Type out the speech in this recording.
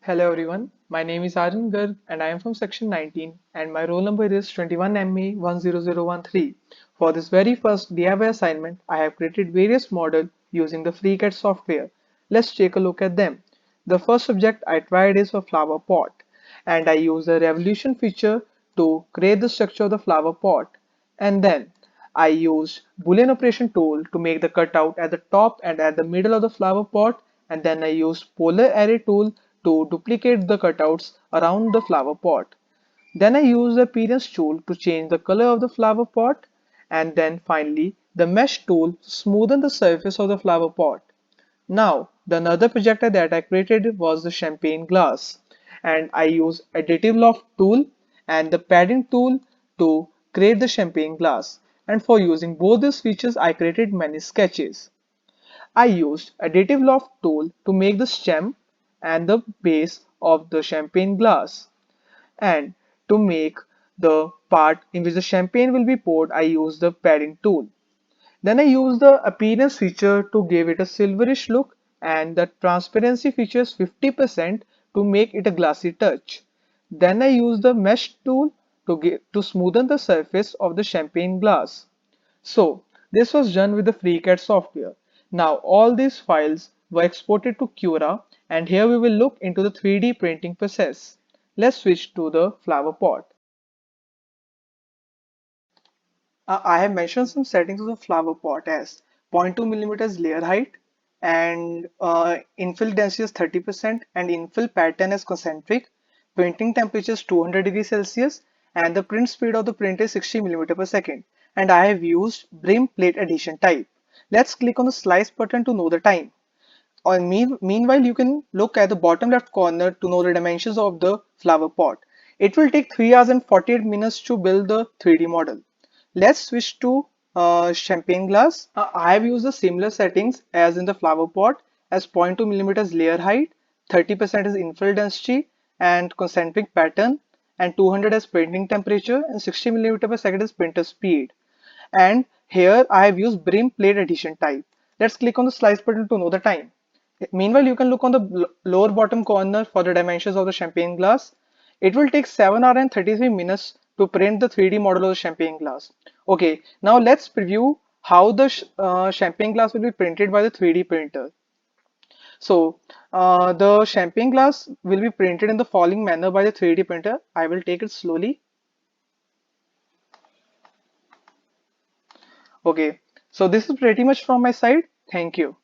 Hello everyone, my name is Aryan Garg and I am from section 19 and my roll number is 21MA10013. For this very first DIY assignment, I have created various models using the FreeCAD software. Let's take a look at them. The first subject I tried is a flower pot and I used the revolution feature to create the structure of the flower pot. And then I used Boolean operation tool to make the cutout at the top and at the middle of the flower pot, and then I used polar array tool to duplicate the cutouts around the flower pot. Then I used the appearance tool to change the color of the flower pot, and then finally the mesh tool to smoothen the surface of the flower pot. Now, the another projector that I created was the champagne glass, and I used additive loft tool and the padding tool to create the champagne glass. And for using both these features, I created many sketches. I used additive loft tool to make the stem and the base of the champagne glass. And to make the part in which the champagne will be poured, I used the padding tool. Then I use the appearance feature to give it a silverish look and the transparency features 50% to make it a glassy touch. Then I use the mesh tool to smoothen the surface of the champagne glass. So this was done with the FreeCAD software. Now all these files were exported to Cura and here we will look into the 3D printing process. Let's switch to the flower pot. I have mentioned some settings of the flower pot as 0.2 millimeters layer height and infill density is 30% and infill pattern is concentric, printing temperature is 200 degrees Celsius and the print speed of the print is 60 millimeter per second. And I have used brim plate adhesion type. Let's click on the slice button to know the time. Meanwhile, you can look at the bottom left corner to know the dimensions of the flower pot. It will take 3 hours and 48 minutes to build the 3D model. Let's switch to champagne glass. I have used the similar settings as in the flower pot as 0.2 millimeters layer height, 30% is infill density and concentric pattern, and 200 as printing temperature and 60 millimeter per second is printer speed. And here I have used brim plate adhesion type. Let's click on the slice button to know the time. Meanwhile, you can look on the lower bottom corner for the dimensions of the champagne glass. It will take 7 hours and 33 minutes to print the 3D model of the champagne glass. Okay, now let's preview how the champagne glass will be printed by the 3D printer. So, the champagne glass will be printed in the following manner by the 3D printer. I will take it slowly. Okay, so this is pretty much from my side. Thank you.